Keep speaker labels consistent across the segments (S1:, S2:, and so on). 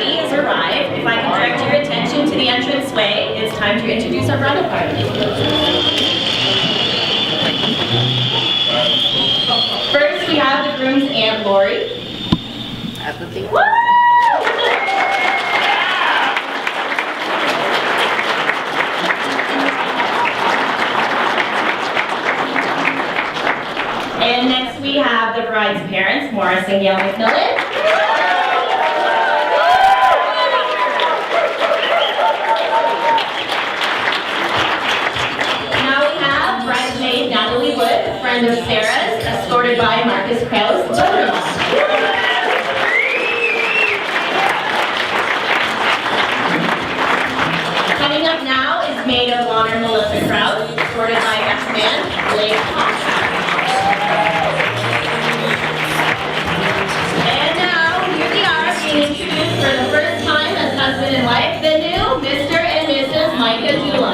S1: party has arrived. If I can direct your attention to the entranceway, it's time to introduce our bridal party. First, we have the groom's Aunt Lori. Woo! And next we have the bride's parents, Morris and Gail McMillan. Now we have bridesmaid Natalie Wood, friend of Sarah's, escorted by Marcus Krause, brother-in-law. Coming up now is maid of honor Melissa Krause, escorted by best man Blake Hawk. And now, here we are being introduced for the first time as husband and wife, the new Mr. and Mrs. Micah Dula.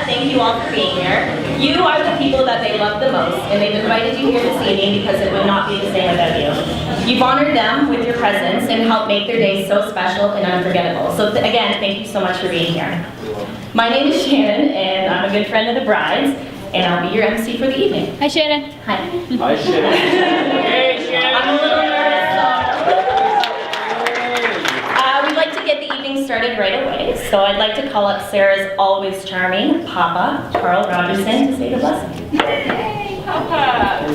S1: Thank you all for being here. You are the people that they love the most, and they've invited you here this evening because it would not be the same without you. You've honored them with your presence and helped make their day so special and unforgettable. So again, thank you so much for being here. My name is Shannon, and I'm a good friend of the brides, and I'll be your MC for the evening.
S2: Hi, Shannon.
S1: Hi.
S3: Hi, Shannon. Hey, Shannon.
S1: I'm a little nervous, so we'd like to get the evening started right away. So I'd like to call up Sarah's always charming Papa, Carl Rogerson, to say the blessing.
S2: Hey, Papa.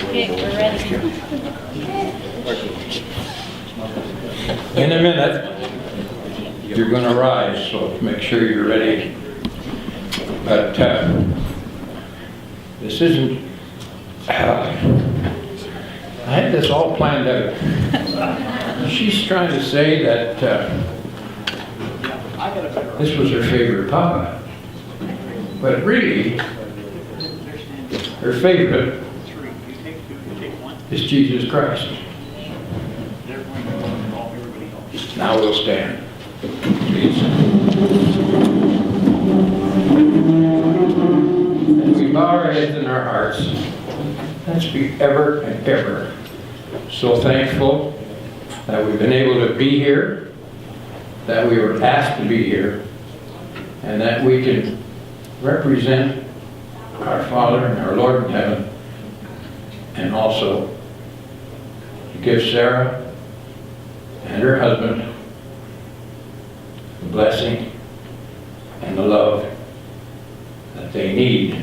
S2: Okay, we're ready.
S4: In a minute, you're going to rise, so make sure you're ready. But this isn't, I had this all planned out. She's trying to say that this was her favorite papa. But really, her favorite is Jesus Christ. Now we'll stand, please. And we bow our heads and our hearts. Let's be ever and ever so thankful that we've been able to be here, that we were asked to be here, and that we can represent our Father and our Lord in heaven, and also to give Sarah and her husband the blessing and the love that they need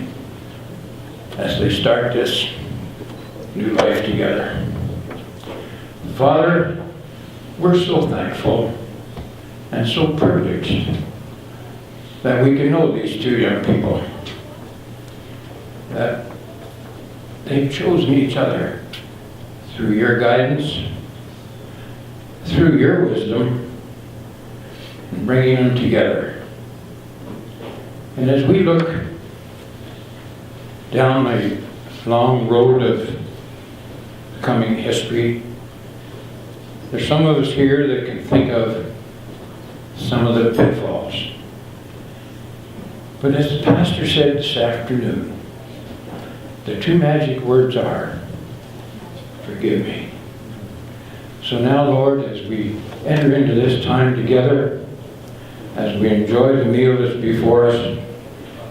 S4: as they start this new life together. Father, we're so thankful and so privileged that we can know these two young people, that they've chosen each other through your guidance, through your wisdom, and bringing them together. And as we look down a long road of coming history, there's some of us here that can think of some of the pitfalls. But as the pastor said this afternoon, the two magic words are, forgive me. So now, Lord, as we enter into this time together, as we enjoy the meal that's before us,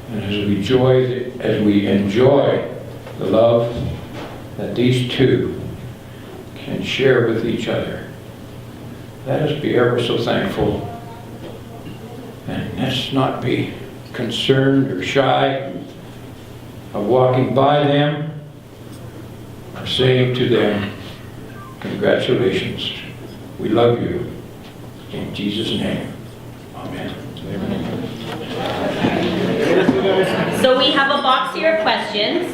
S4: and as we enjoy the love that these two can share with each other, let us be ever so thankful, and let's not be concerned or shy of walking by them or saying to them, congratulations, we love you, in Jesus' name, amen. Amen.
S1: So we have a box here of questions,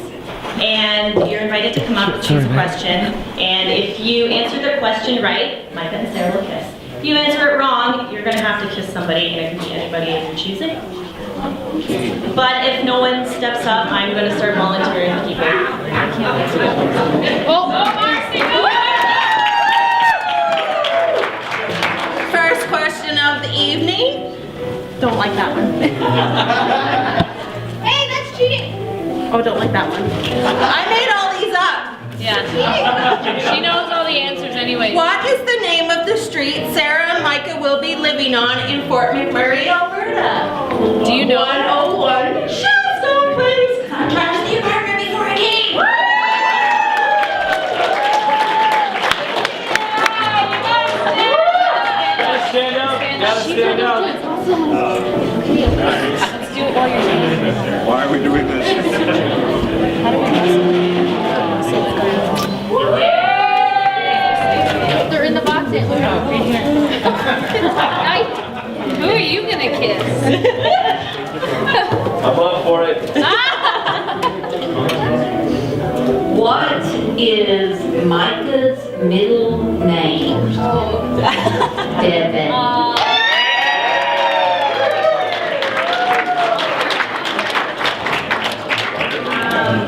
S1: and you're invited to come up and choose a question. And if you answer the question right, Micah and Sarah will kiss. If you answer it wrong, you're going to have to kiss somebody, and it can be anybody of your choosing. But if no one steps up, I'm going to start volunteering people.
S2: Marcy!
S1: First question of the evening. Don't like that one.
S2: Hey, that's cheating!
S1: Oh, don't like that one. I made all these up.
S2: Yeah. She knows all the answers anyway.
S1: What is the name of the street Sarah and Micah will be living on in Fort McMurray, Alberta?
S2: Do you know?
S1: 101 Shellstone Place. Contract the apartment before I came.
S3: Gotta stand up. Gotta stand up.
S2: Let's do it while you're doing it.
S5: Why are we doing this?
S2: They're in the box. Right here. Who are you gonna kiss?
S3: I'm up for it.
S6: What is Micah's middle name? Devin.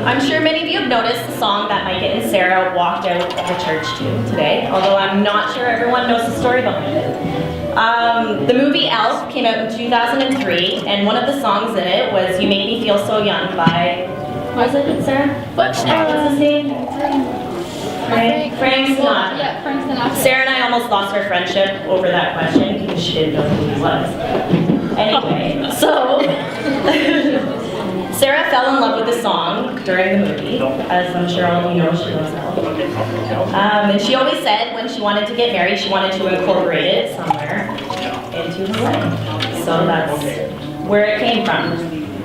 S1: I'm sure many of you have noticed the song that Micah and Sarah walked out of the church to today, although I'm not sure everyone knows the story behind it. The movie Elf came out in 2003, and one of the songs in it was You Make Me Feel So Young by, what was it, Sarah? What's his name? Frank Sinatra.
S2: Yeah, Frank Sinatra.
S1: Sarah and I almost lost our friendship over that question because she didn't know who he was. Anyway, so Sarah fell in love with the song during the movie, as I'm sure all of you know she loves Elf. And she always said when she wanted to get married, she wanted to incorporate it somewhere into her wedding. So that's where it came from.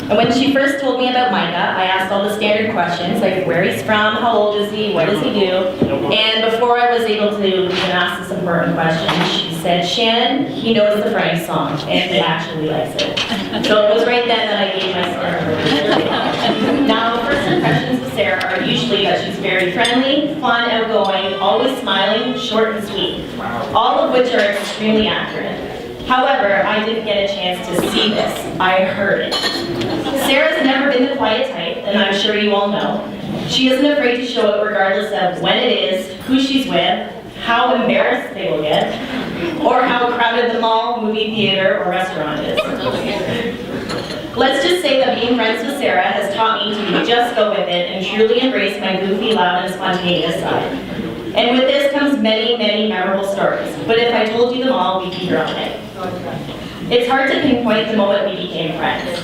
S1: And when she first told me about Micah, I asked all the standard questions, like where he's from, how old is he, what does he do? And before I was able to even ask this important question, she said, Shannon, he knows the Frank song, and he actually likes it. So it was right then that I gave my Sarah her. Now, first impressions of Sarah are usually that she's very friendly, fun, outgoing, always smiling, short and sweet. All of which are extremely accurate. However, I didn't get a chance to see this. I heard it. Sarah's never been the quiet type, and I'm sure you all know. She isn't afraid to show it regardless of when it is, who she's with, how embarrassed they will get, or how crowded the mall, movie theater, or restaurant is. Let's just say that being friends with Sarah has taught me to just go with it and truly embrace my goofy, loud, and spontaneous side. And with this comes many, many memorable stories. But if I told you them all, we'd be here all night. It's hard to pinpoint the moment we became friends.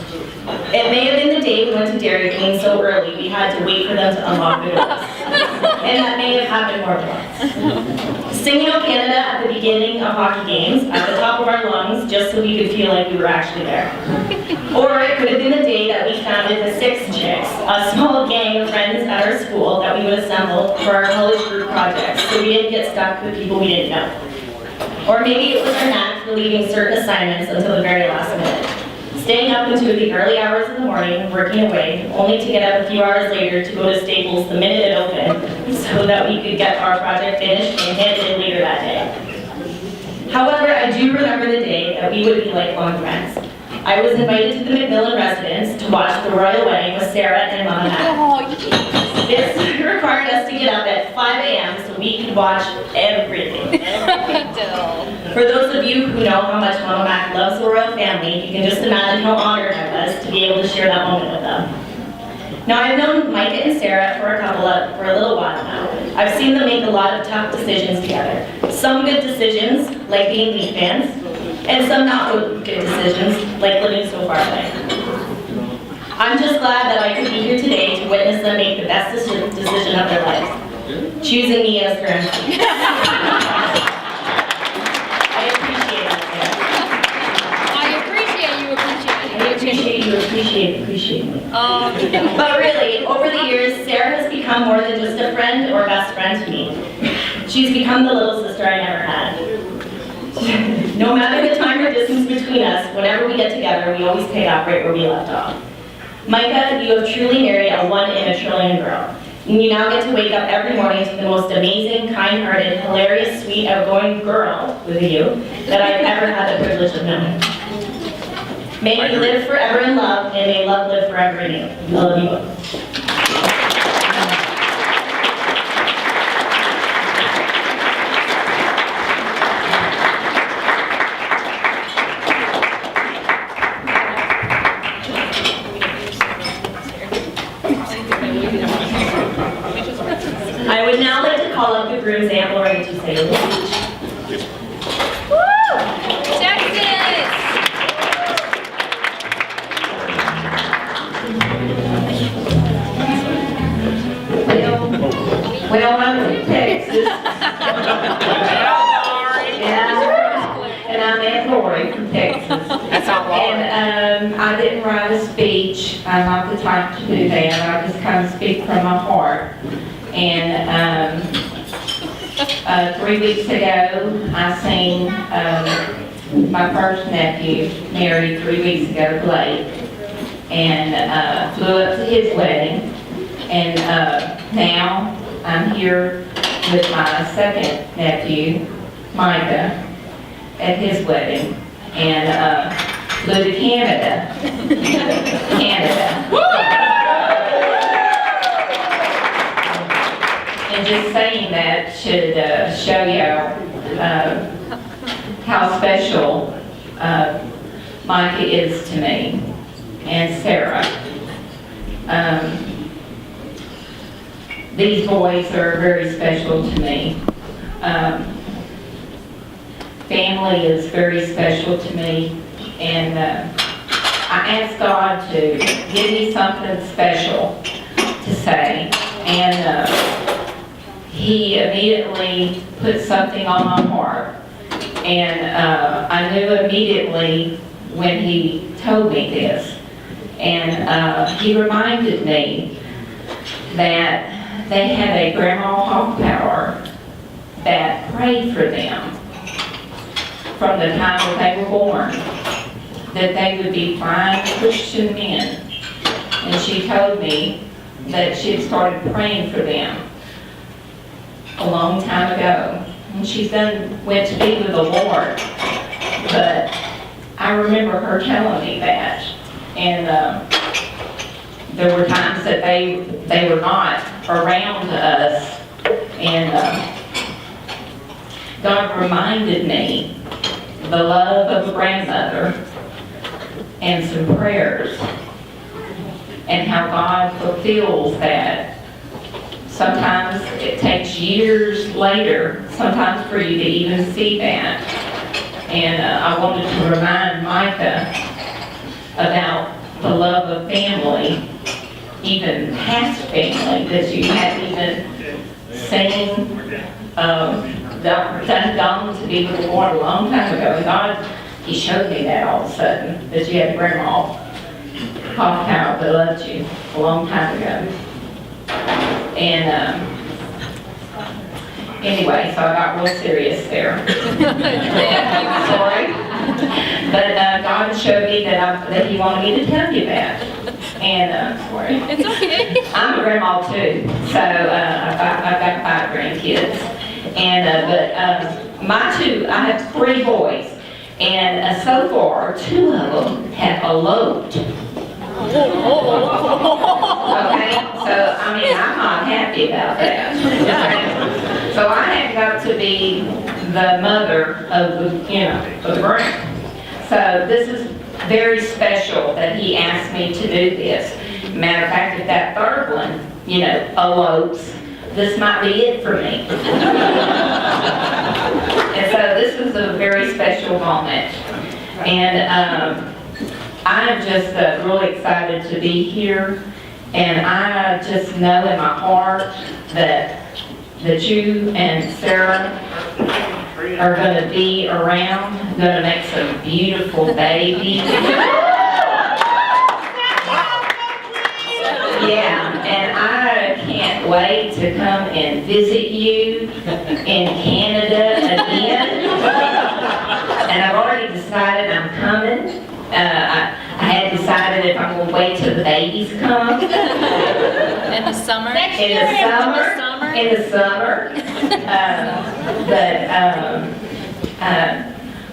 S1: It may have been the day we went to Dairy Queen so early we had to wait for them to unlock the doors. And that may have happened more than once. Singing O Canada at the beginning of hockey games at the top of our lungs just so we could feel like we were actually there. Or it could have been the day that we founded the Six Chicks, a small gang of friends at our school that we would assemble for our college group projects so we didn't get stuck with people we didn't know. Or maybe it was our knack for leaving certain assignments until the very last minute. Staying up into the early hours of the morning, working away, only to get up a few hours later to go to Staples the minute it opened so that we could get our project finished and handed in later that day. However, I do remember the day that we would be lifelong friends. I was invited to the McMillan residence to watch the royal wedding with Sarah and Mama Matt. This required us to get up at 5 a.m. so we could watch everything. For those of you who know how much Mama Mac loves the royal family, you can just imagine how honored I was to be able to share that moment with them. Now, I've known Micah and Sarah for a little while now. I've seen them make a lot of tough decisions together. Some good decisions, like being Leaf fans, and some not so good decisions, like living so far away. I'm just glad that I could be here today to witness them make the best decision of their lives, choosing me as their MC. I appreciate me. But really, over the years, Sarah has become more than just a friend or best friend to me. She's become the little sister I never had. No matter the time or distance between us, whenever we get together, we always pick up right where we left off. Micah, you have truly married a one in a trillion girl. And you now get to wake up every morning to the most amazing, kind-hearted, hilarious, sweet, outgoing girl with you that I've ever had the privilege of knowing. May you live forever in love, and may love live forever in you. I love you both. I would now like to call up the groom's Aunt Lori to say a word.
S2: Texas!
S6: Well, I'm from Texas. And I'm Aunt Lori from Texas.
S2: That's not
S6: And I didn't write a speech. I'm not the type to do that. I just kind of speak from my heart. And 3 weeks ago, I seen my first nephew married 3 weeks ago, Blake, and flew up to his wedding. And now I'm here with my second nephew, Micah, at his wedding, and flew to Canada. And just saying that should show you how special Micah is to me, and Sarah. These boys are very special to me. Family is very special to me, and I asked God to give me something special to say, and He immediately put something on my heart, and I knew immediately when He told me this, and He reminded me that they had a Grandma Hoffpower that prayed for them from the time that they were born, that they would be fine Christian men. And she told me that she had started praying for them a long time ago. And she's went to be with the Lord. But I remember her telling me that. And there were times that they were not around us. And God reminded me the love of a grandmother and some prayers, and how God fulfills that. Sometimes it takes years later, sometimes for you to even see that. And I wanted to remind Micah about the love of family, even past family, that you had even seen done to be with the Lord a long time ago. And God, He showed me that all of a sudden, that you had Grandma Hoffpower that loved you a long time ago. And anyway, so I got real serious there. Sorry. But God showed me that He wanted me to tell you that. And sorry.
S2: It's okay.
S6: I'm a grandma too, so I've got 5 grandkids. And my 2, I have 3 boys, and so far 2 of them have eloped. Okay, so I mean I'm not happy about that. So I have got to be the mother of the groom. So this is very special that He asked me to do this. Matter of fact, if that 3rd one, elopes, this might be it for me. And so this is a very special moment. And I'm just really excited to be here. And I just know in my heart that you and Sarah are going to be around, going to make some beautiful babies. Yeah, and I can't wait to come and visit you in Canada again. And I've already decided I'm coming. I had decided if I'm going to wait wait till the babies come.
S2: In the summer?
S6: In the summer.
S2: summer?
S6: In the summer.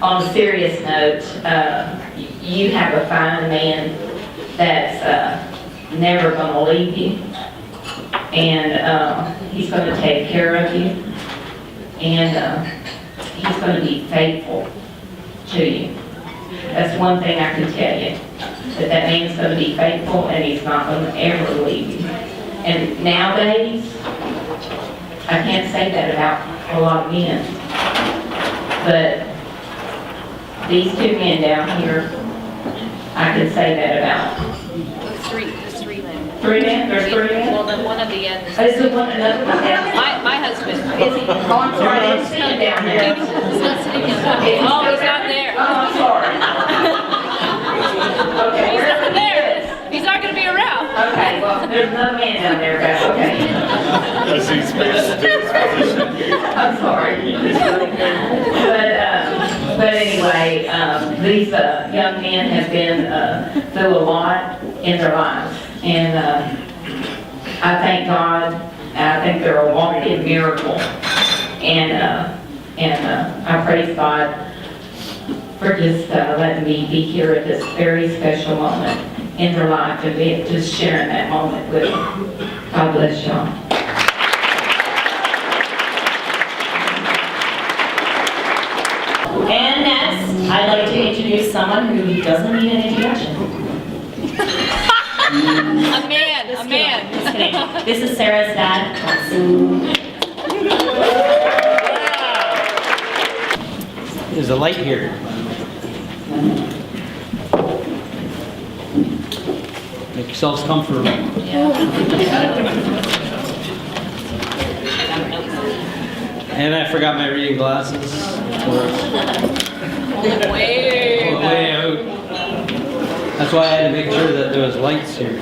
S6: On a serious note, you have a fine man that's never going to leave you. And he's going to take care of you. And he's going to be faithful to you. That's one thing I can tell you. That man's going to be faithful and he's not going to ever leave you. And nowadays, I can't say that about a lot of men. But these two men down here, I can say that about.
S2: There's three men.
S6: Three men? There's three men?
S2: Well, the one at the end.
S6: Is it one another one down?
S2: My husband.
S6: Is he? Oh, I'm sorry, I didn't see him down there.
S2: He's not sitting in the. Oh, he's not there.
S6: Oh, I'm sorry. Okay,
S2: He's
S6: wherever
S2: not
S6: he
S2: there.
S6: is.
S2: He's not gonna be around.
S6: Okay, well, there's another man down there, but okay. I'm sorry. But anyway, these young men have been through a lot in their lives. And I thank God, I think they're a walking miracle. And I praise God for just letting me be here at this very special moment in their life and be just sharing that moment with them. God bless y'all.
S1: And next, I'd like to introduce someone who doesn't need an introduction.
S2: A man.
S1: Just kidding. This is Sarah's dad.
S5: There's a light here. Make yourselves comfortable. And I forgot my reading glasses.
S2: Way
S5: Way out. That's why I had to make sure that there was lights here.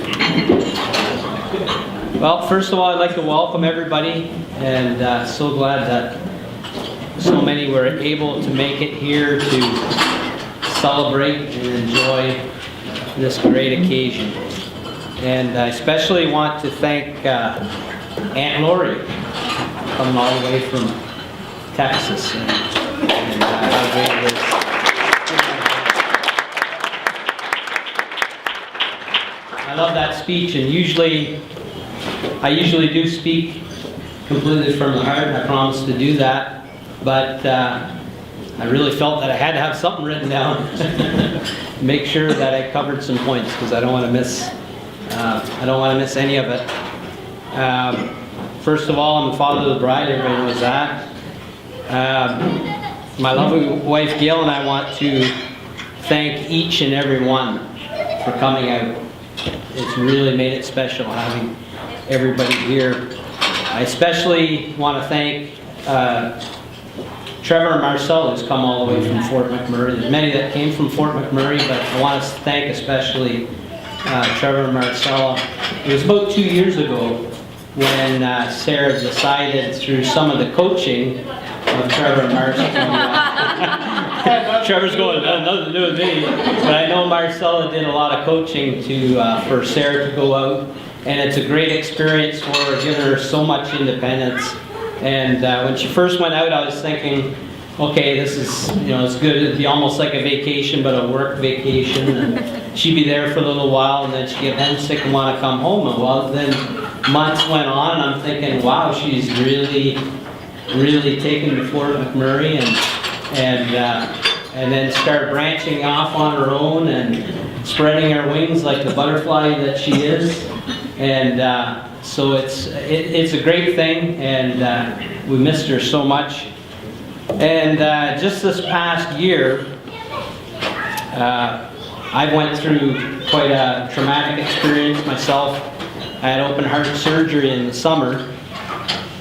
S5: Well, first of all, I'd like to welcome everybody, and so glad that so many were able to make it here to celebrate and enjoy this great occasion. And I especially want to thank Aunt Lori, coming all the way from Texas. And how great it is. I love that speech, and I usually do speak completely from the heart. I promise to do that, but I really felt that I had to have something written down. Make sure that I covered some points because I don't want to miss. I don't want to miss any of it. First of all, I'm the father of the bride. Everybody knows that. My lovely wife Gail and I want to thank each and every one for coming out. It's really made it special having everybody here. I especially want to thank Trevor and Marcel, who's come all the way from Fort McMurray. There's many that came from Fort McMurray, but I want to thank especially Trevor and Marcel. It was about 2 years ago when Sarah decided through some of the coaching of Trevor and Marcel. Trevor's going, nothing to do with me. But I know Marcella did a lot of coaching for Sarah to go out. And it's a great experience for her, giving her so much independence. And when she first went out, I was thinking, okay, this is, it's good. It'd be almost like a vacation, but a work vacation. And she'd be there for a little while, and then she'd get homesick and want to come home. And well, then months went on, and I'm thinking, wow, she's really taken to Fort McMurray and then start branching off on her own and spreading her wings like the butterfly that she is. And so it's a great thing, and we missed her so much. And just this past year, I went through quite a traumatic experience myself. I had open heart surgery in the summer.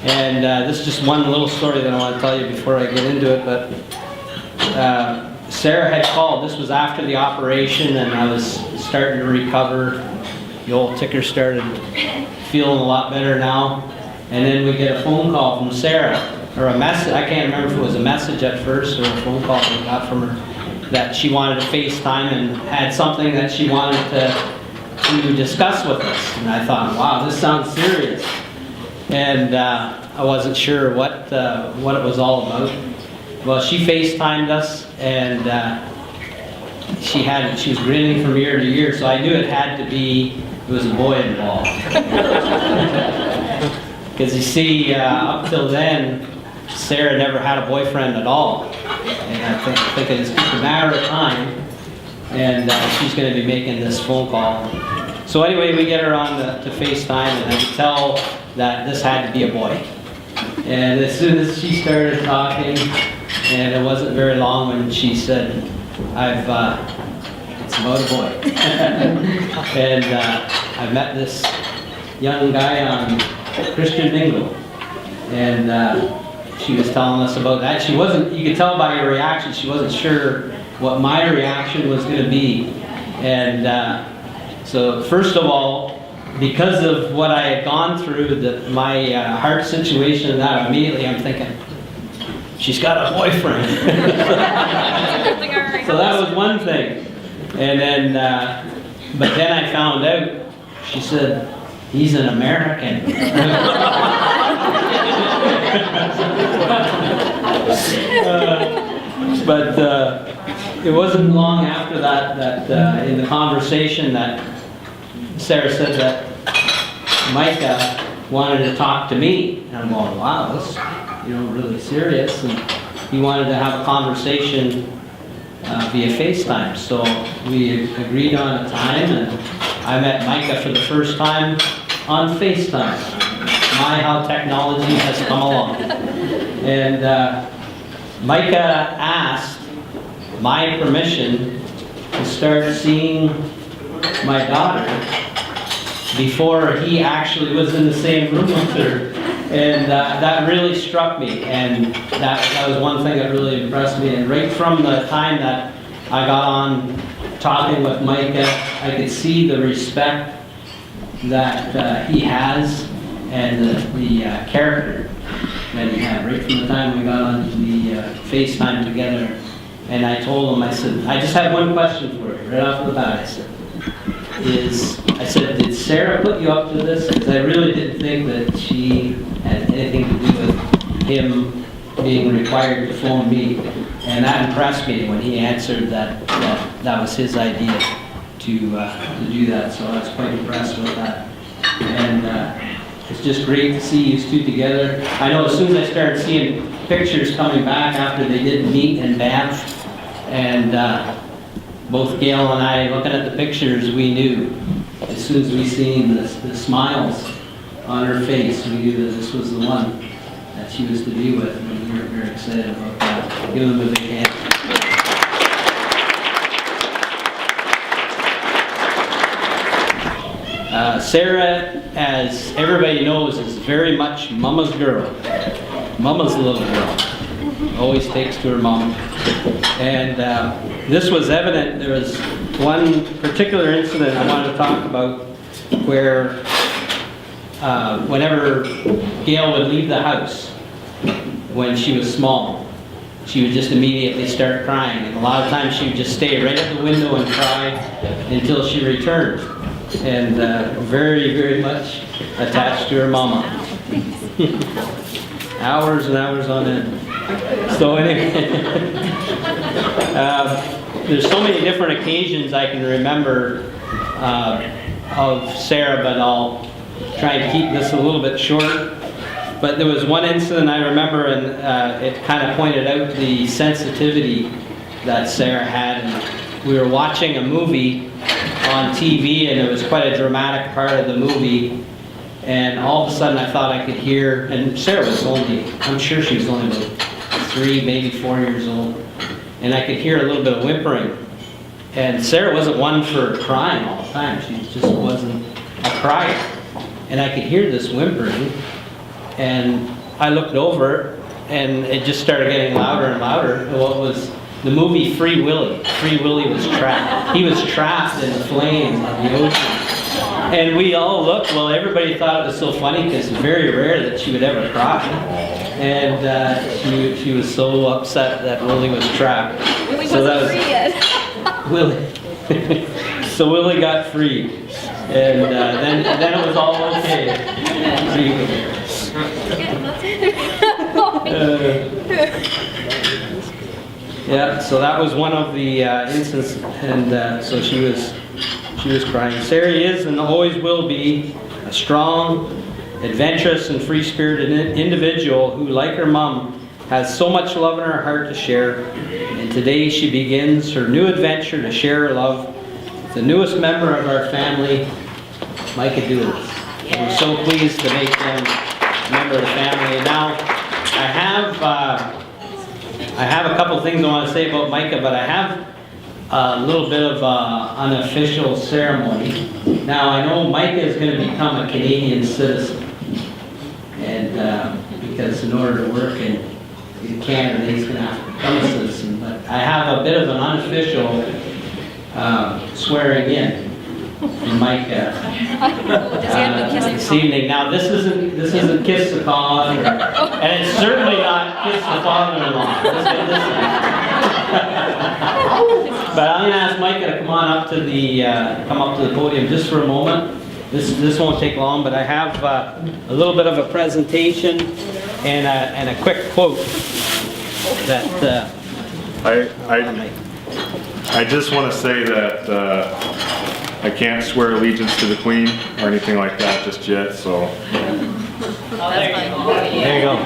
S5: And this is just one little story that I want to tell you before I get into it. But Sarah had called. This was after the operation, and I was starting to recover. The old ticker started feeling a lot better now. And then we get a phone call from Sarah, or a message. I can't remember if it was a message at first or a phone call we got from her, that she wanted to FaceTime and had something that she wanted to discuss with us. And I thought, wow, this sounds serious. And I wasn't sure what it was all about. Well, she FaceTimed us, and she was grinning from ear to ear, so I knew it was a boy involved. Because you see, up till then, Sarah never had a boyfriend at all. And I think it's just a matter of time, and she's going to be making this phone call. So anyway, we get her on to FaceTime, and I could tell that this had to be a boy. And as soon as she started talking, and it wasn't very long when she said, it's about a boy. And I met this young guy on Christian Bingo. And she was telling us about that. You could tell by her reaction, she wasn't sure what my reaction was going to be. And so first of all, because of what I had gone through, my heart situation and that, immediately I'm thinking, she's got a boyfriend. So that was one thing. And then, but then I found out, she said, he's an American. But it wasn't long after that in the conversation that Sarah said that Micah wanted to talk to me. And I'm going, wow, that's really serious. And he wanted to have a conversation via FaceTime. So we agreed on a time, and I met Micah for the first time on FaceTime. My, how technology has come along. And Micah asked my permission to start seeing my daughter before he actually was in the same room with her. And that really struck me, and that was one thing that really impressed me. And right from the time that I got on talking with Micah, I could see the respect that he has and the character that he had right from the time we got on the FaceTime together. And I told him, I said, I just have one question for you right off the bat. I said, did Sarah put you up to this? Because I really didn't think that she had anything to do with him being required to phone me. And that impressed me when he answered that was his idea to do that. So I was quite impressed with that. And it's just great to see you two together. I know as soon as I started seeing pictures coming back after they did meet in Banff, and both Gail and I, looking at the pictures, we knew, as soon as we seen the smiles on her face, we knew that this was the one that she was to be with, and we were very excited about that. Give them a big hand. Sarah, as everybody knows, is very much Mama's girl. Mama's little girl. Always takes to her mom. And this was evident. There was one particular incident I wanted to talk about where whenever Gail would leave the house when she was small, she would just immediately start crying. And a lot of times she would just stay right at the window and cry until she returned. And very, very much attached to her mama. Hours and hours on end. So anyway, there's so many different occasions I can remember of Sarah, but I'll try and keep this a little bit short. But there was one incident I remember, and it kind of pointed out the sensitivity that Sarah had. And we were watching a movie on TV, and it was quite a dramatic part of the movie. And all of a sudden I thought I could hear, and Sarah was I'm sure she was only about 3, maybe 4 years old. And I could hear a little bit of whimpering. And Sarah wasn't one for crying all the time. She just wasn't a crier. And I could hear this whimpering. And I looked over, and it just started getting louder and louder. Well, it was the movie Free Willy. Free Willy was trapped. He was trapped in the flames of the ocean. And we all looked. Well, everybody thought it was so funny because it's very rare that she would ever cry. And she was so upset that Willie was trapped.
S2: Willie
S5: so
S2: wasn't free yet.
S5: Willie. So Willie got free. And then it was all okay. Yeah, so that was one of the instances, and so she was crying. Sarah is and always will be a strong, adventurous, and free-spirited individual who, like her mom, has so much love in her heart to share. And today she begins her new adventure to share her love with the newest member of our family, Micah Doolittle. We're so pleased to make them a member of the family. And now I have a couple things I want to say about Micah, but I have a little bit of unofficial ceremony. Now I know Micah is going to become a Canadian citizen, and because in order to work in Canada, he's going to have to become a citizen. But I have a bit of an unofficial swearing in from Micah this evening. Now this isn't kiss the cause, and it's certainly not kiss the father-in-law. But I'm going to ask Micah to come up to the podium just for a moment. This won't take long, but I have a little bit of a presentation and a quick quote that
S7: I just want to say that I can't swear allegiance to the Queen or anything like that just yet, so.
S5: There you go.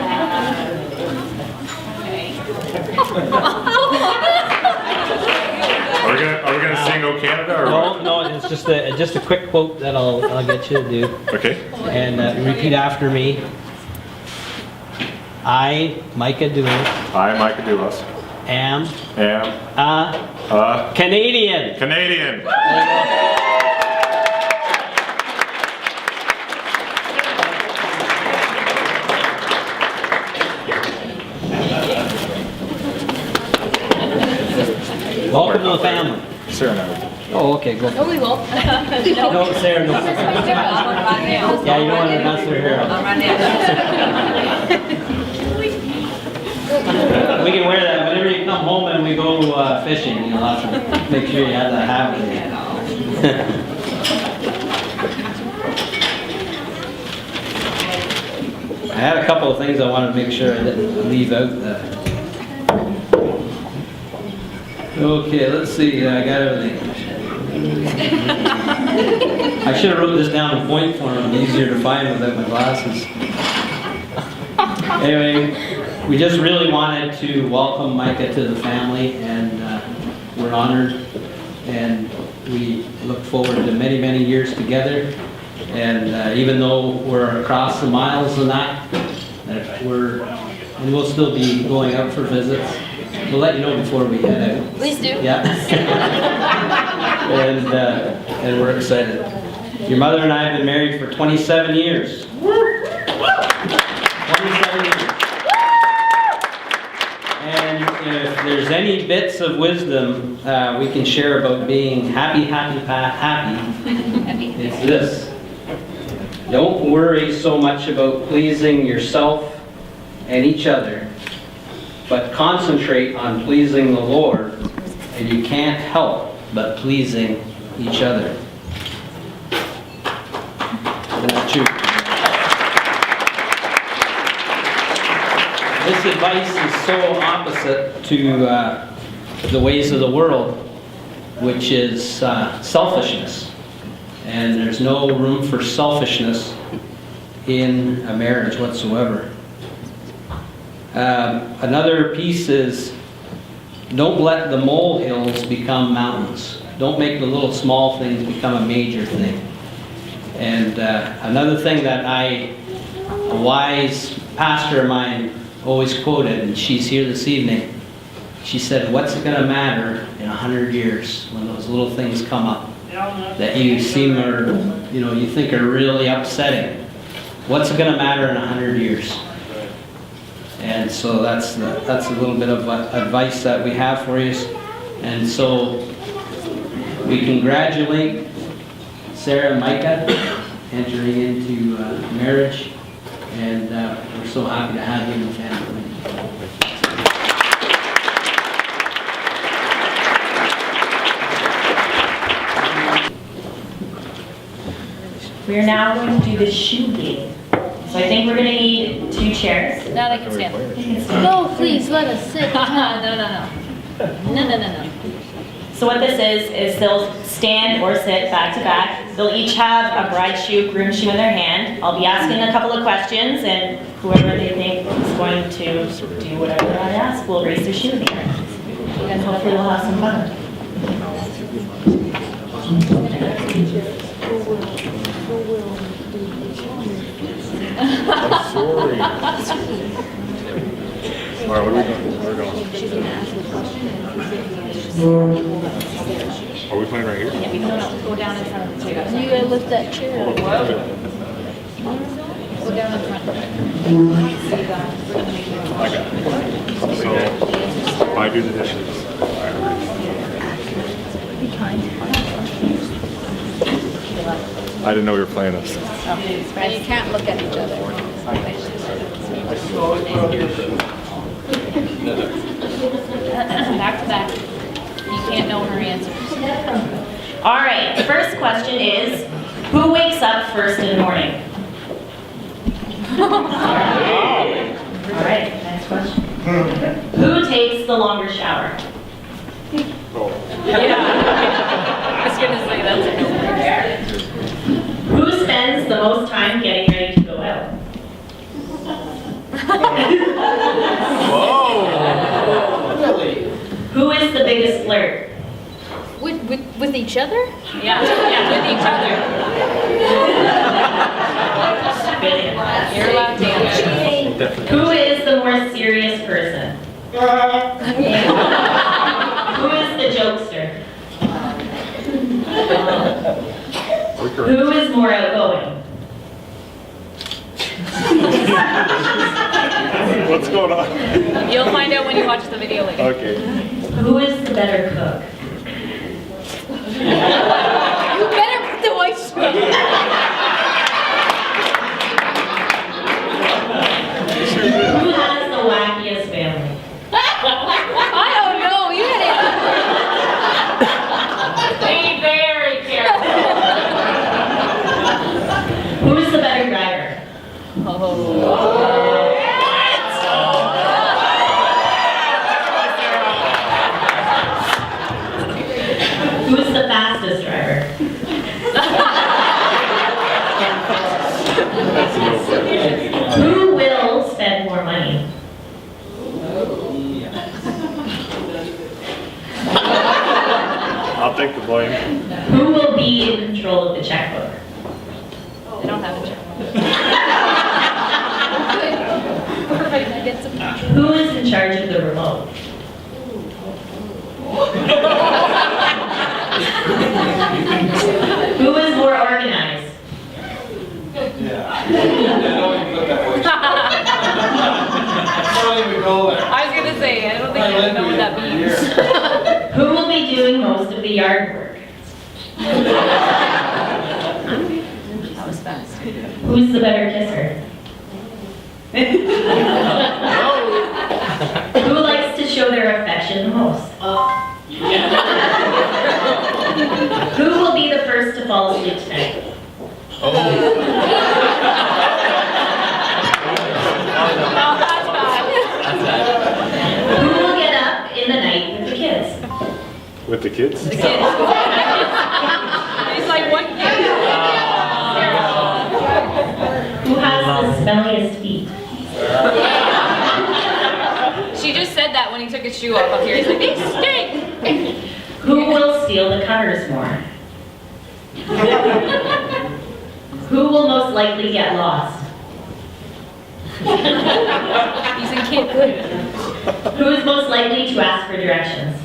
S7: Are we gonna sing "O Canada" or what?
S5: No, it's just a quick quote that I'll get you to do.
S7: Okay.
S5: And repeat after me. I, Micah Doolittle,
S7: I, Micah Doolittle,
S5: am
S7: am
S5: a Canadian.
S7: Canadian.
S5: Welcome to the family.
S7: Sarah and I.
S5: Oh, okay, go.
S2: No, we won't.
S5: No, Sarah, no. Yeah, you don't want to mess with her hair up. We can wear that whenever you come home and we go fishing. You'll have to make sure you have that hat with you. I had a couple of things I wanted to make sure I didn't leave out. Okay, let's see. I got everything. I should have wrote this down in point form. It'd be easier to find without my glasses. Anyway, we just really wanted to welcome Micah to the family, and we're honored, and we look forward to many, many years together. And even though we're across the miles and that we'll still be going out for visits. We'll let you know before we head out.
S2: Please do.
S5: Yeah. And we're excited. Your mother and I have been married for 27 years. 27 years. And if there's any bits of wisdom we can share about being happy, it's this. Don't worry so much about pleasing yourself and each other, but concentrate on pleasing the Lord, and you can't help but pleasing each other. That's true. This advice is so opposite to the ways of the world, which is selfishness. And there's no room for selfishness in a marriage whatsoever. Another piece is, don't let the molehills become mountains. Don't make the little small things become a major thing. And another thing that a wise pastor of mine always quoted, and she's here this evening, she said, what's it going to matter in 100 years when those little things come up that you seem or you think are really upsetting? What's it going to matter in 100 years? And so that's a little bit of advice that we have for you. And so we congratulate Sarah and Micah entering into marriage, and we're so happy to have you in the family.
S1: We are now going to do the shoe game. So I think we're going to need 2 chairs.
S2: Now they can stand.
S8: No, please let us sit.
S2: No.
S1: So what this is they'll stand or sit back to back. They'll each have a bride shoe, groom shoe in their hand. I'll be asking a couple of questions, and whoever they think is going to do whatever I ask will raise their shoe in the air. And hopefully we'll have some fun.
S7: I'm sorry. All right, what are we doing? We're going. Are we playing right here?
S2: No, go down in front of the table.
S8: You gotta lift that chair.
S2: Go down in front.
S7: I got it. So, I do the dishes.
S8: Be kind.
S7: I didn't know we were playing this.
S2: And you can't look at each other. Back to back. You can't know her answers.
S1: All right, the first question is, who wakes up first in the morning? All right, next question. Who takes the longer shower?
S2: Yeah. I was gonna say that's a no-brainer.
S1: Who spends the most time getting ready to go out? Who is the biggest flirt?
S8: With each other?
S2: Yeah, with each other. You're allowed to answer.
S1: Who is the more serious person? Who is the jokester? Who is more outgoing?
S7: What's going on?
S2: You'll find out when you watch the video later.
S7: Okay.
S1: Who is the better cook?
S8: You better put the white sugar.
S1: Who has the wackiest family?
S8: I don't know. You gotta.
S2: Be very careful.
S1: Who is the better driver? Who is the fastest driver? Who will spend more money?
S7: I'll take the blame.
S1: Who will be in control of the checkbook?
S2: They don't have a check.
S1: Who is in charge of the remote? Who is more organized?
S2: I was gonna say, I don't think you know what that means.
S1: Who will be doing most of the yard work?
S2: That was fast.
S1: Who's the better kisser? Who likes to show their affection the most? Who will be the first to fall asleep tonight?
S2: Oh, that's bad.
S1: Who will get up in the night with the kids?
S7: With the kids?
S2: The kids. He's like, what kid?
S1: Who has the smelliest feet?
S2: She just said that when he took his shoe off up here. He's like, they stink.
S1: Who will steal the covers more? Who will most likely get lost?
S2: He's in Camp Good.
S1: Who is most likely to ask for directions?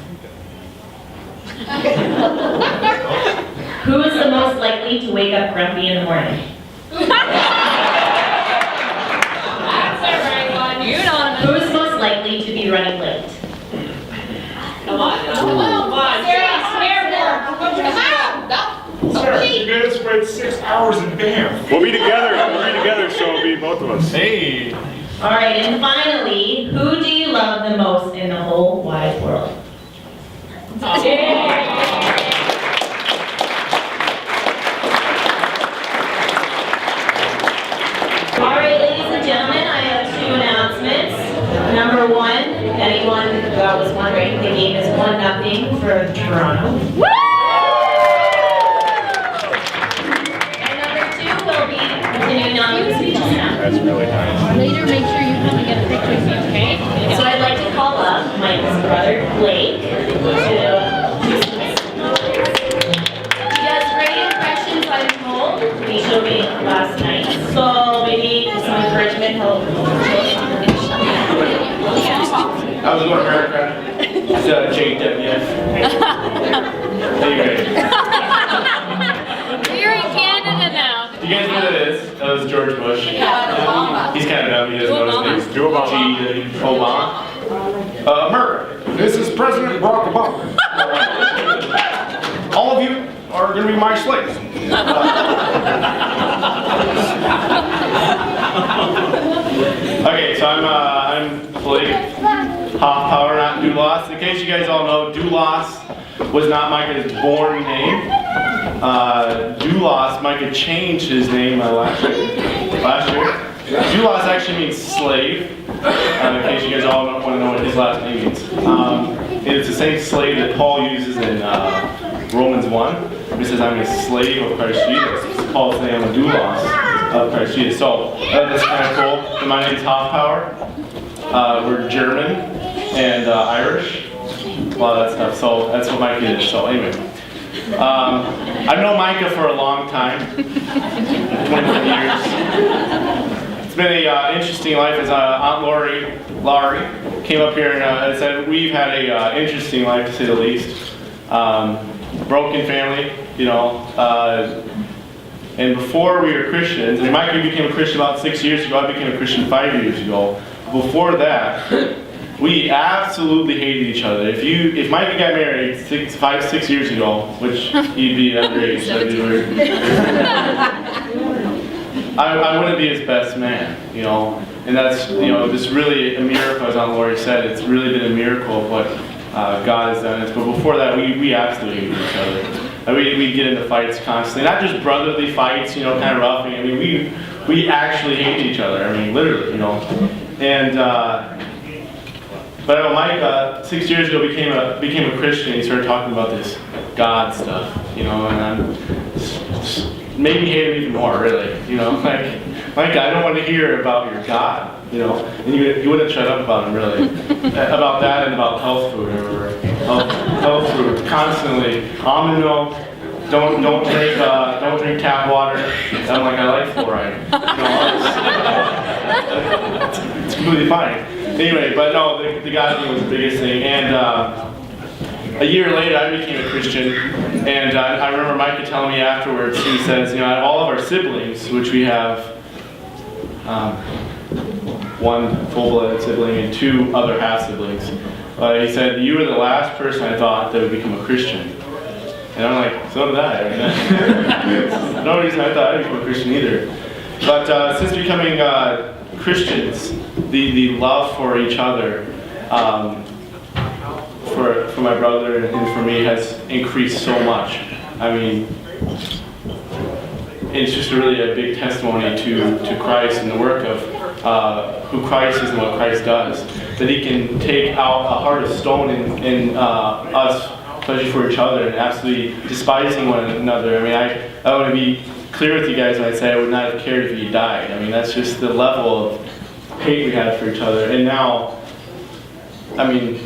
S1: Who is the most likely to wake up grumpy in the morning?
S2: That's the right one. Unanimous.
S1: Who is most likely to be running late?
S2: Come on. Come on.
S9: Sir, you made us wait 6 hours in Banff.
S7: We'll be together. We'll be together, so it'll be both of us.
S9: Hey.
S1: All right, and finally, who do you love the most in the whole wide world? anyone that was wondering, the game is 1-0 for Toronto. And number 2 will be continuing on with the speeches now.
S7: That's really nice.
S8: Later, make sure you come and get a picture of me, okay?
S1: So I'd like to call up Micah's brother, Blake, to... He has great impressions, I'm told. He showed me last night. So maybe some encouragement help.
S3: How's it going, America? It's JWF. Hey, you guys.
S8: We're in Canada now.
S3: You guys know who that is? That was George Bush. He's kind of dumb. He doesn't know his name.
S7: Joe Obama.
S3: Obama. America, this is President Barack Obama. All of you are going to be my slaves. Okay, so I'm Blake. Half Power, not Doulas. In case you guys all know, Doulas was not Micah's born name. Doulas, Micah changed his name last year. Doulas actually means slave. In case you guys all want to know what his last name means. It's the same slave that Paul uses in Romans 1. He says, I'm a slave of Christ Jesus. Paul's saying, I'm a doulos of Christ Jesus. So that's kind of cool. And my name's Half Power. We're German and Irish. A lot of that stuff. So that's what Micah is. So anyway. I've known Micah for a long time. 21 years. It's been an interesting life. As Aunt Laurie came up here and said, we've had an interesting life to say the least. Broken family, you know. And before we were Christians, and Micah became a Christian about 6 years ago. I became a Christian 5 years ago. Before that, we absolutely hated each other. If Micah got married 6 years ago, which he'd be underage, that'd be weird. I wouldn't be his best man, you know. And that's, you know, just really a miracle, as Aunt Lori said. It's really been a miracle of what God has done. But before that, we absolutely hated each other. We get into fights constantly, not just brotherly fights, you know, kind of roughing. I mean, we actually hate each other. I mean, literally, you know. And but Mike 6 years ago became a Christian. He started talking about this God stuff, you know, and made me hate him even more, really. You know, like Micah, I don't want to hear about your God, you know. And you wouldn't shut up about him, really, about that and about health food or health food constantly. Almond milk. Don't drink tap water. I'm like, I like fluoride. No, it's completely fine. Anyway, but no, the God thing was the biggest thing. And a year later, I became a Christian. And I remember Micah telling me afterwards, he says, you know, out of all of our siblings, which we have one full-blooded sibling and 2 other half-siblings, he said, you were the last person I thought that would become a Christian. And I'm like, so did I. I mean, no reason I thought I'd become a Christian either. But since becoming Christians, the love for each other, for my brother and for me, has increased so much. I mean, it's just really a big testimony to Christ and the work of who Christ is and what Christ does. That He can take out a heart of stone in us, especially for each other, and absolutely despising one another. I mean, I want to be clear with you guys when I say I would not have cared if he died. I mean, that's just the level of hate we had for each other. And now, I mean,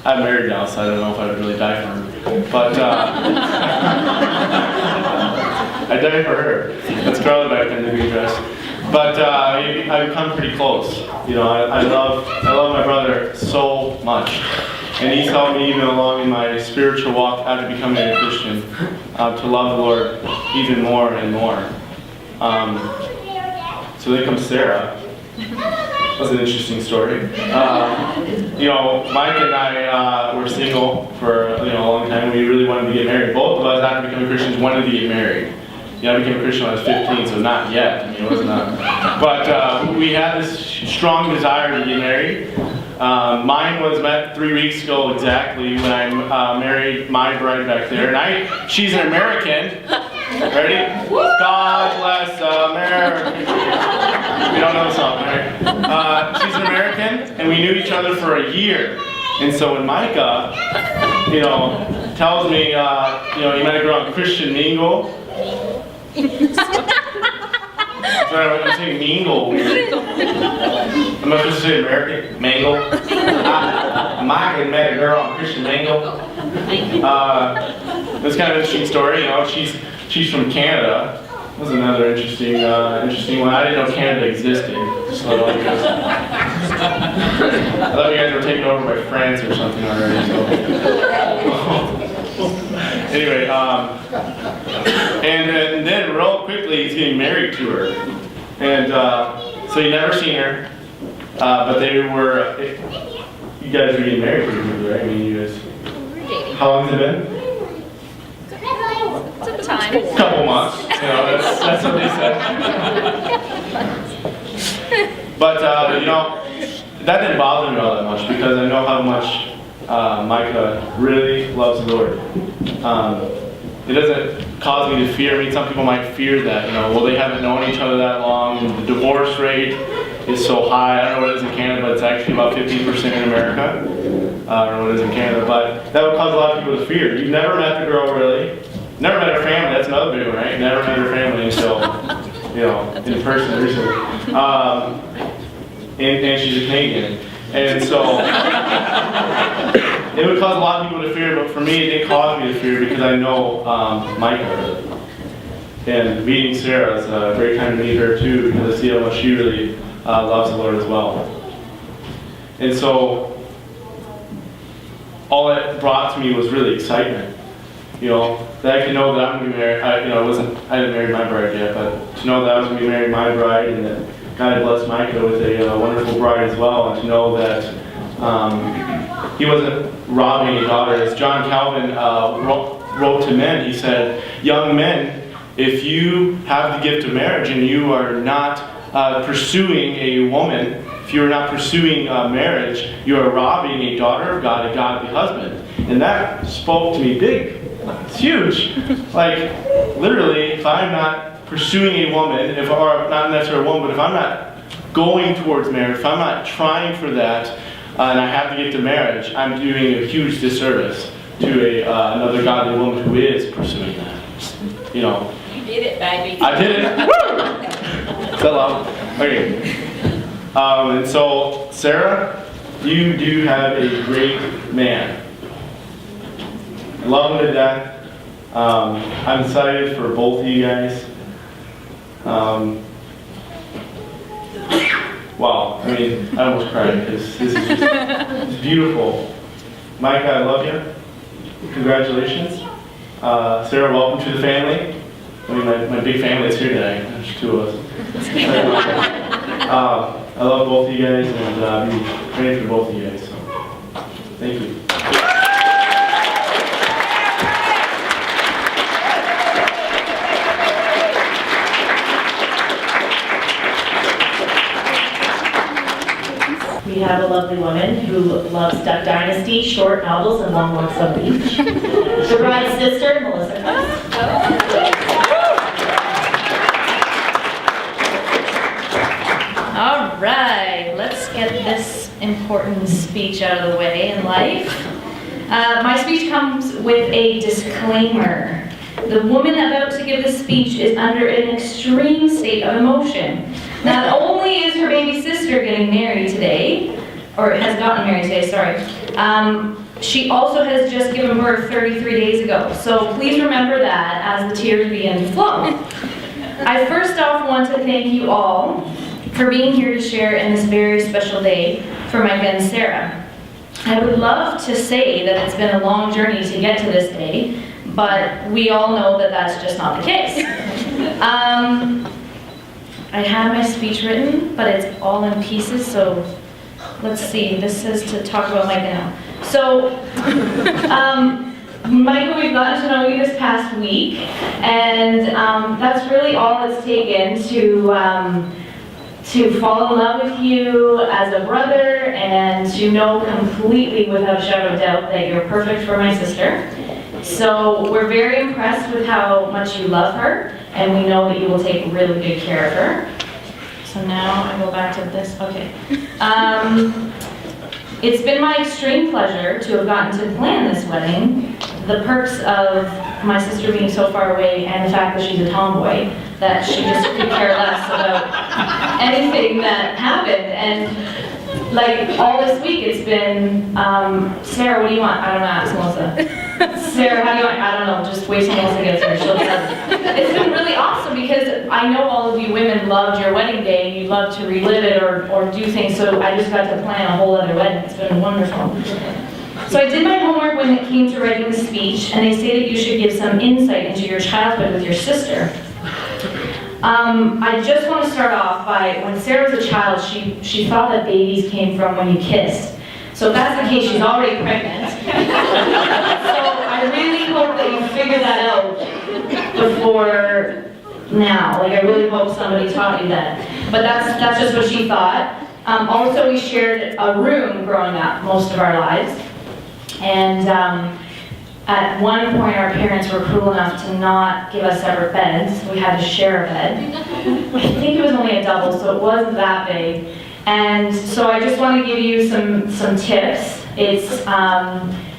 S3: I'm married now, so I don't know if I would really die for her. But I died for her. That's Carla back in the green dress. But I've become pretty close. You know, I love my brother so much. And he's helped me even along in my spiritual walk after becoming a Christian to love the Lord even more and more. So then comes Sarah. That's an interesting story. You know, Mike and I were single for a long time. We really wanted to get married. Both of us, after becoming Christians, wanted to get married. I became a Christian when I was 15, so not yet. I mean, it was not. But we had this strong desire to get married. Mine was met 3 weeks ago exactly when I married my bride back there. And she's an American, Ready? God bless America. We don't know the song, right? She's an American, and we knew each other for a year. And so when Micah, tells me, he met a girl on Christian Mingle. Sorry, I'm saying mingle. I'm not supposed to say American. Mangle. Micah met a girl on Christian Mingle. That's kind of an interesting story. She's from Canada. That was another interesting one. I didn't know Canada existed. So I thought you guys were taken over by France or something already. So. Anyway, and then real quickly he's getting married to her, and so you never seen her, but they were. You guys were getting married pretty quickly, right? I mean, you guys.
S8: We're dating.
S3: How long has it been?
S8: Some time.
S3: A couple months. That's what they said. But that didn't bother me all that much because I know how much Micah really loves the Lord. It doesn't cause me to fear. I mean, some people might fear that, they haven't known each other that long. The divorce rate is so high. I don't know what it is in Canada, but it's actually about 15% in America. I don't know what it is in Canada, but that would cause a lot of people to fear. You've never met the girl, really. Never met her family. That's another big one, right? Never met her family until, in person recently. And she's a Canadian. And so, it would cause a lot of people to fear, but for me, it didn't cause me to fear because I know Micah. And meeting Sarah is a great time to meet her too because I see how much she really loves the Lord as well. And so, all it brought to me was really excitement. That I can know that I'm going to be married. I didn't marry my bride yet, but to know that I was going to be marrying my bride and that God had blessed Micah with a wonderful bride as well, and to know that he wasn't robbing any daughters. John Calvin wrote to men, he said, "Young men, if you have the gift of marriage and you are not pursuing a woman, if you are not pursuing marriage, you are robbing a daughter of God, a godly husband." And that spoke to me big. It's huge. Like, literally, if I'm not pursuing a woman, or not necessarily a woman, but if I'm not going towards marriage, if I'm not trying for that, and I have the gift of marriage, I'm doing a huge disservice to another godly woman who is pursuing that.
S6: You did it, baby.
S3: I did it. Woo! So long. Okay. And so, Sarah, you do have a great man. I love him to death. I'm excited for both of you guys. Wow, I mean, I almost cried because this is just it's beautiful. Micah, I love you. Congratulations. Sarah, welcome to the family. I mean, my big family is here today. There's two of us. I love both of you guys, and I'm praying for both of you guys. So, thank you.
S1: We have a lovely woman who loves Duck Dynasty, short novels, and long walks on the beach. The bride's sister, Melissa.
S2: All right, let's get this important speech out of the way in life. My speech comes with a disclaimer. The woman about to give this speech is under an extreme state of emotion. Not only is her baby sister getting married today, or has gotten married today, sorry, she also has just given birth 33 days ago. So please remember that as the tears begin to flow. I first off want to thank you all for being here to share in this very special day for Micah and Sarah. I would love to say that it's been a long journey to get to this day, but we all know that that's just not the case. I had my speech written, but it's all in pieces, so let's see. This says to talk about Micah now. So, Micah, we've gotten to know you this past week, and that's really all it's taken to fall in love with you as a brother and to know completely without a shadow of doubt that you're perfect for my sister. So we're very impressed with how much you love her, and we know that you will take really good care of her. So now I go back to this, okay. It's been my extreme pleasure to have gotten to plan this wedding. The perks of my sister being so far away and the fact that she's a tomboy, that she just could care less about anything that happened. And like all this week it's been, Sarah, what do you want? I don't know, ask Melissa. Sarah, how do you want? I don't know, just wait till Melissa gets here, she'll tell you. It's been really awesome because I know all of you women loved your wedding day and you love to relive it or do things, so I just got to plan a whole other wedding. It's been wonderful. So I did my homework when it came to writing the speech, and they say that you should give some insight into your childhood with your sister. I just want to start off by, when Sarah was a child, she thought that babies came from when you kissed. So if that's the case, she's already pregnant. So I really hope that you figure that out before now. Like, I really hope somebody taught you that. But that's just what she thought. Also, we shared a room growing up most of our lives. And at one point, our parents were cruel enough to not give us separate beds. We had to share a bed. I think it was only a double, so it wasn't that big. And so I just want to give you some tips. It's,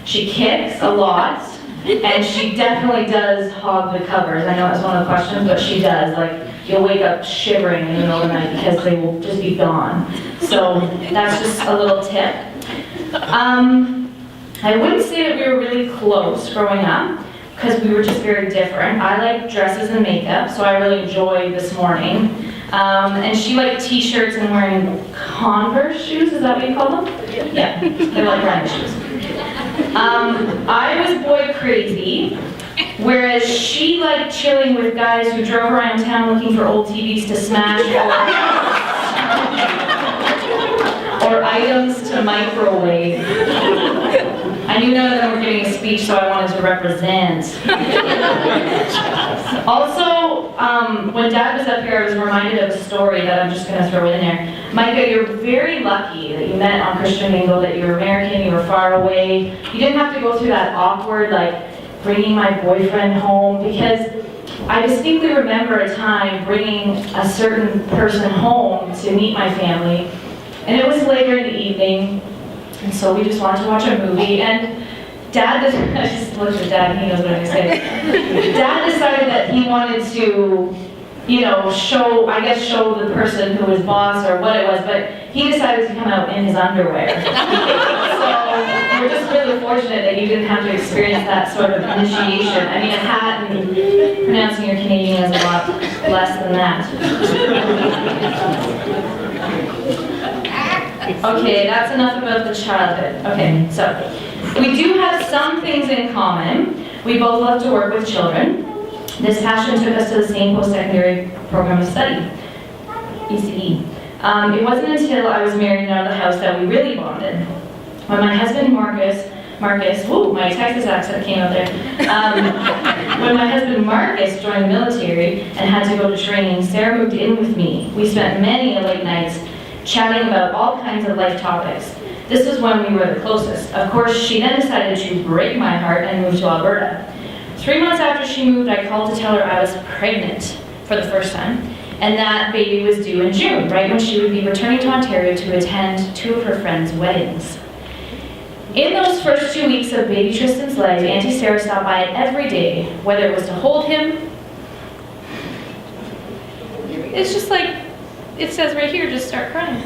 S2: she kicks a lot, and she definitely does hog the covers. I know that's one of the questions, but she does. Like, you'll wake up shivering in the middle of the night because they will just be gone. So that's just a little tip. I wouldn't say that we were really close growing up, because we were just very different. I like dresses and makeup, so I really enjoyed this morning. And she liked t-shirts and wearing Converse shoes, is that what you call them? Yeah, they're like running shoes. I was boy crazy, whereas she liked chilling with guys who drove around town looking for old TVs to smash or items to microwave. I knew none of them were giving a speech, so I wanted to represent. Also, when Dad was up here, I was reminded of a story that I'm just going to throw in there. Micah, you're very lucky that you met on Christian Mingle, that you're American, you were far away. You didn't have to go through that awkward, like, bringing my boyfriend home, because I distinctly remember a time bringing a certain person home to meet my family, and it was later in the evening. And so we just wanted to watch a movie, and Dad, I just looked at Dad, he knows what I'm going to say. Dad decided that he wanted to, you know, show the person who was boss or what it was, but he decided to come out in his underwear. So we're just really fortunate that you didn't have to experience that sort of initiation. I mean, a hat and pronouncing your Canadian is a lot less than that. Okay, that's enough about the childhood. Okay, so we do have some things in common. We both love to work with children. This passion took us to the same post-secondary program of study, ECE. It wasn't until I was married and out of the house that we really bonded. When my husband Marcus, woo, my Texas accent came out there. When my husband Marcus joined the military and had to go to training, Sarah moved in with me. We spent many late nights chatting about all kinds of life topics. This was when we were the closest. Of course, she then decided to break my heart and move to Alberta. 3 months after she moved, I called to tell her I was pregnant for the first time, and that baby was due in June, right when she would be returning to Ontario to attend 2 of her friends' weddings. In those first 2 weeks of baby Tristan's life, Auntie Sarah stopped by every day, whether it was to hold him.
S8: It's just like, it says right here, just start crying.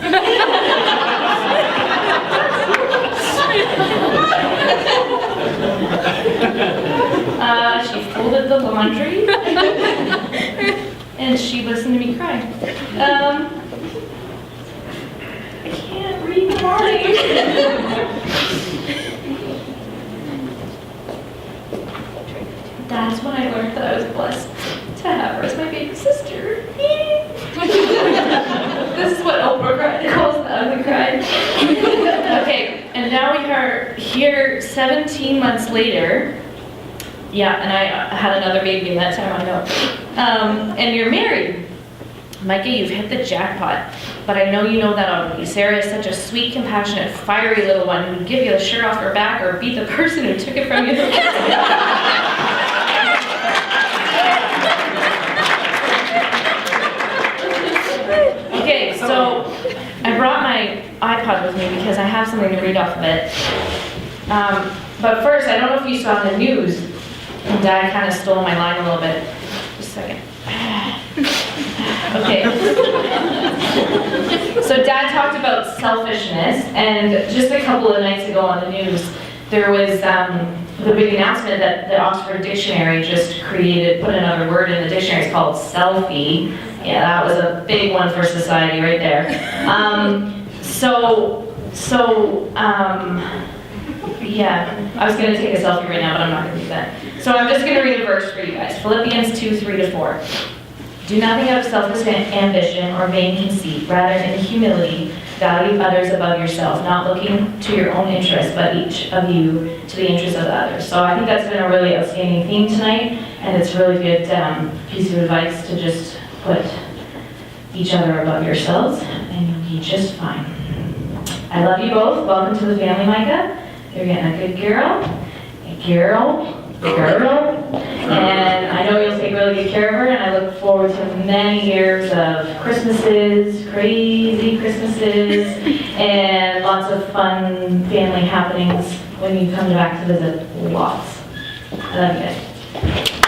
S2: She folded the laundry, and she listened to me cry. I can't read the line. That's when I learned that I was blessed to have her as my baby sister. This is what Oprah calls the ugly cry. Okay, and now we are here 17 months later. Yeah, and I had another baby in that time, I know. And you're married. Micah, you've hit the jackpot, but I know you know that already. Sarah is such a sweet, compassionate, fiery little one who'd give you the shirt off her back or beat the person who took it from you. Okay, so I brought my iPod with me because I have something to read off of it. But first, I don't know if you saw the news, and Dad kind of stole my line a little bit. Just a second. Okay. So Dad talked about selfishness, and just a couple of nights ago on the news, there was the big announcement that the Oxford Dictionary just put another word in the dictionary. It's called selfie. Yeah, that was a big one for society right there. Yeah, I was going to take a selfie right now, but I'm not going to do that. So I'm just going to read a verse for you guys. Philippians 2:3-4. Do nothing out of selfish ambition or vain conceit, rather in humility value others above yourself, not looking to your own interest, but each of you to the interest of others. So I think that's been a really outstanding theme tonight, and it's really good piece of advice to just put each other above yourselves, and you'll be just fine. I love you both. Welcome to the family, Micah. You're getting a good girl. And I know you'll take really good care of her, and I look forward to many years of Christmases, crazy Christmases, and lots of fun family happenings when you come back to visit. Lots. I love you guys.